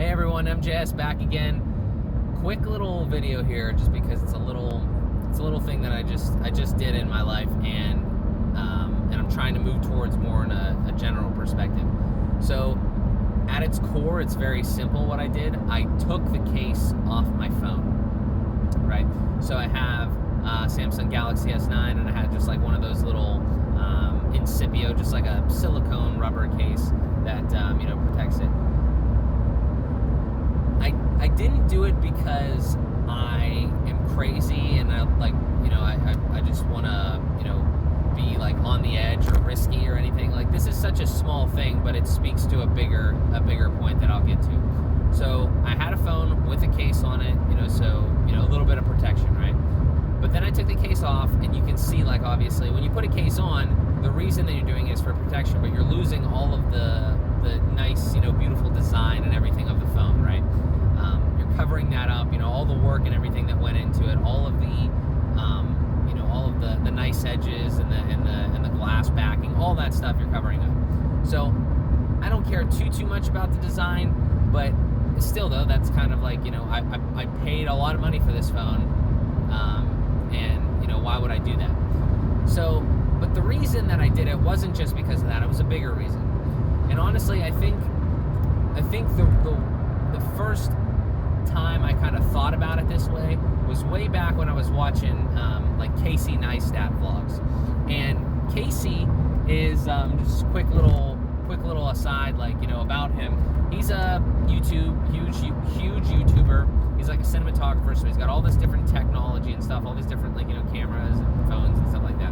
Hey everyone, MJS back again. Quick little video here, just because it's a little thing that I just did in my life, and I'm trying to move towards more in a general perspective. So, at its core, it's very simple. What I did, I took the case off my phone, right? So I have Samsung Galaxy S9, and I had just like one of those little Incipio, just like a silicone rubber case that protects it. I didn't do it because I am crazy and I just want to be like on the edge or risky or anything. Like, this is such a small thing, but it speaks to a bigger point that I'll get to. So I had a phone with a case on it, a little bit of protection, right? But then I took the case off, and you can see, like, obviously when you put a case on, the reason that you're doing it is for protection, but you're losing all of the nice, beautiful design and everything of the phone, right? You're covering that up, all the work and everything that went into it, all of the the nice edges and the glass backing, all that stuff you're covering up. So I don't care too much about the design, but still though, that's kind of like, I paid a lot of money for this phone, and why would I do that? So, but the reason that I did it wasn't just because of that. It was a bigger reason. And honestly, I think the first time I kind of thought about it this way was way back when I was watching like Casey Neistat vlogs. And Casey is just a quick little aside, like, about him. He's a huge YouTuber. He's like a cinematographer, so he's got all this different technology and stuff, all these different cameras and phones and stuff like that.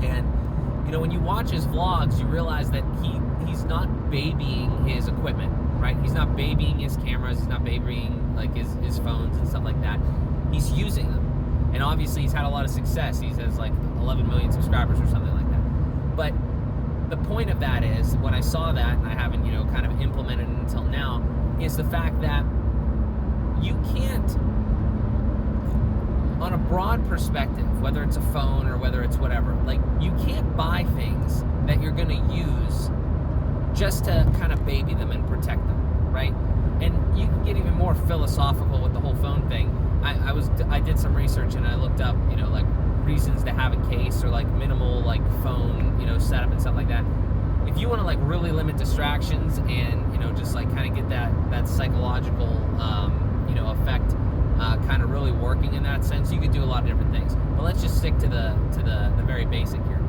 And when you watch his vlogs, you realize that he's not babying his equipment, right? He's not babying his cameras, he's not babying like his phones and stuff like that. He's using them. And obviously he's had a lot of success. He has like 11 million subscribers or something like that. But the point of that is, when I saw that, and I haven't, kind of implemented it until now, is the fact that you can't, on a broad perspective, whether it's a phone or whether it's whatever, like, you can't buy things that you're going to use just to kind of baby them and protect them, right? And you can get even more philosophical with the whole phone thing. I did some research, and I looked up, like, reasons to have a case, or like minimal like phone, setup and stuff like that. If you want to like really limit distractions and just like kind of get that psychological effect kind of really working in that sense, you could do a lot of different things. But let's just stick to the very basic here.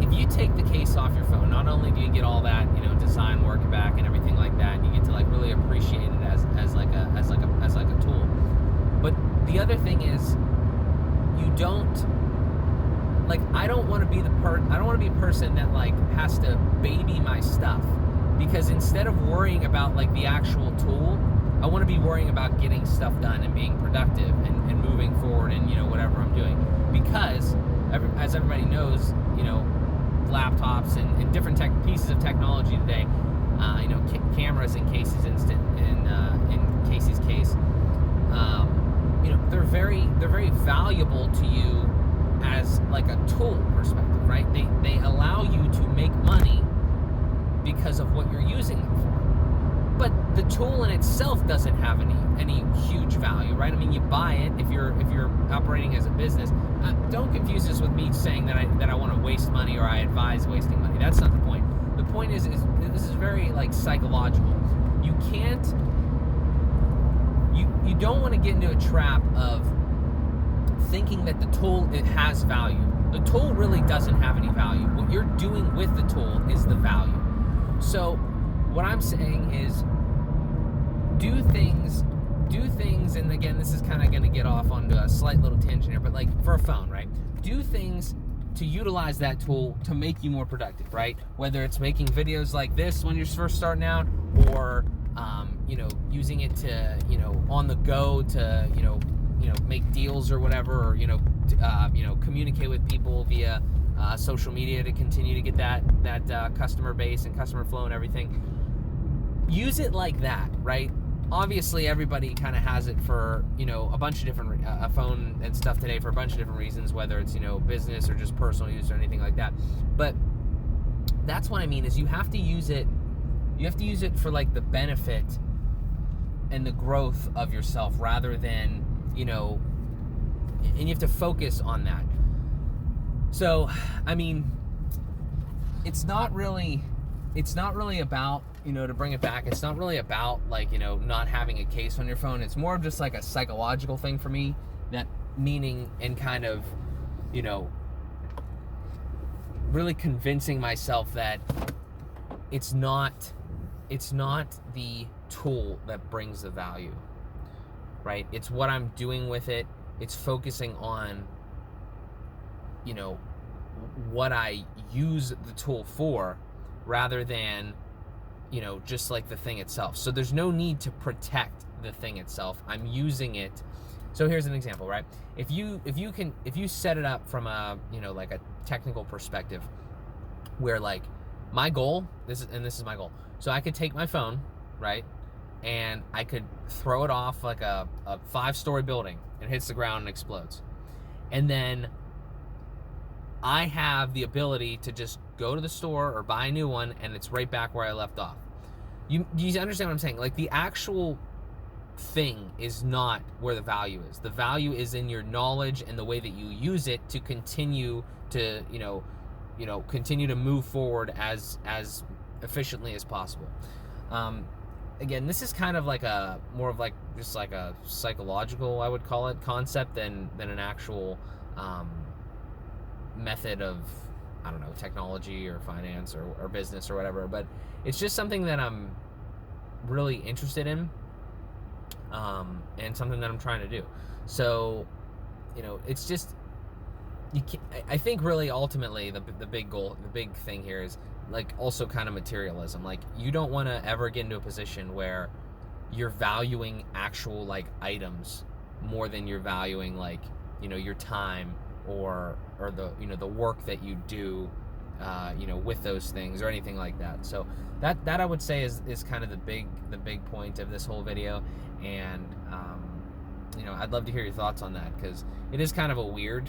If you take the case off your phone, not only do you get all that design work back and everything like that, and you get to like really appreciate it as like a tool. But the other thing is, you don't, like, I don't want to be a person that like has to baby my stuff, because instead of worrying about like the actual tool, I want to be worrying about getting stuff done and being productive and moving forward and whatever I'm doing. Because as everybody knows, laptops and different pieces of technology today, cameras in Casey's in Casey's case, they're very valuable to you as like a tool perspective, right? They allow you to make money because of what you're using them for. But the tool in itself doesn't have any huge value, right? I mean, you buy it if you're operating as a business. Don't confuse this with me saying that I want to waste money, or I advise wasting money. That's not the point. The point is this is very like psychological. You can't. You don't want to get into a trap of thinking that the tool, it has value. The tool really doesn't have any value. What you're doing with the tool is the value. So what I'm saying is, do things, and again, this is kind of going to get off onto a slight little tangent here, but like for a phone, right? Do things to utilize that tool to make you more productive, right? Whether it's making videos like this when you're first starting out, or using it to on the go to make deals or whatever, or communicate with people via social media to continue to get that customer base and customer flow and everything. Use it like that, right? Obviously, everybody kind of has it for a bunch of different a phone and stuff today for a bunch of different reasons, whether it's business or just personal use or anything like that. But that's what I mean, is you have to use it You have to use it for like the benefit and the growth of yourself rather than, and you have to focus on that. So, I mean, it's not really about, to bring it back, it's not really about like, not having a case on your phone. It's more of just like a psychological thing for me, that meaning and kind of, really convincing myself that it's not the tool that brings the value, right? It's what I'm doing with it. It's focusing on, what I use the tool for, rather than, just like the thing itself. So there's no need to protect the thing itself. I'm using it. So here's an example, right? If you set it up from a, like a technical perspective, where like my goal, this is my goal. So I could take my phone, right? And I could throw it off like a 5-story building, and hits the ground and explodes. And then I have the ability to just go to the store or buy a new one, and it's right back where I left off. You understand what I'm saying? Like, the actual thing is not where the value is. The value is in your knowledge and the way that you use it to continue to, continue to move forward as efficiently as possible. Again, this is kind of like more of like just like a psychological, I would call it, concept than an actual method of, I don't know, technology or finance or business or whatever. But it's just something that I'm really interested in, and something that I'm trying to do. So, it's just, I think really ultimately the big goal, the big thing here is like also kind of materialism. Like, you don't want to ever get into a position where you're valuing actual like items more than you're valuing like, your time or the, the work that you do, with those things or anything like that. So that I would say is kind of the big point of this whole video. And, I'd love to hear your thoughts on that, because it is kind of a weird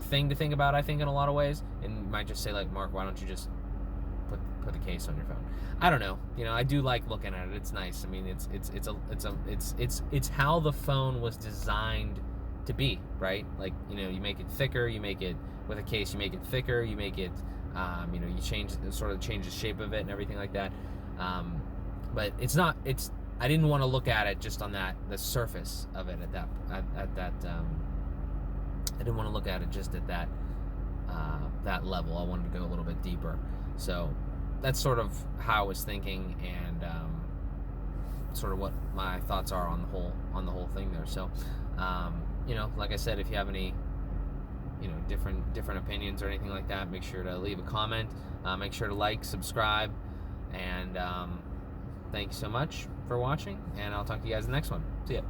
thing to think about, I think, in a lot of ways. And you might just say like, Mark, why don't you just put the case on your phone? I don't know. I do like looking at it. It's nice. I mean, it's how the phone was designed to be, right? Like, you make it thicker, you make it with a case, you make it thicker, you make it, you change the shape of it and everything like that. But I didn't want to look at it just on the surface of it at that. I didn't want to look at it just at that level. I wanted to go a little bit deeper. So that's sort of how I was thinking, and sort of what my thoughts are on the whole thing there. So, like I said, if you have any, different opinions or anything like that, make sure to leave a comment. Make sure to like, subscribe, and thank you so much for watching, and I'll talk to you guys in the next one. See ya.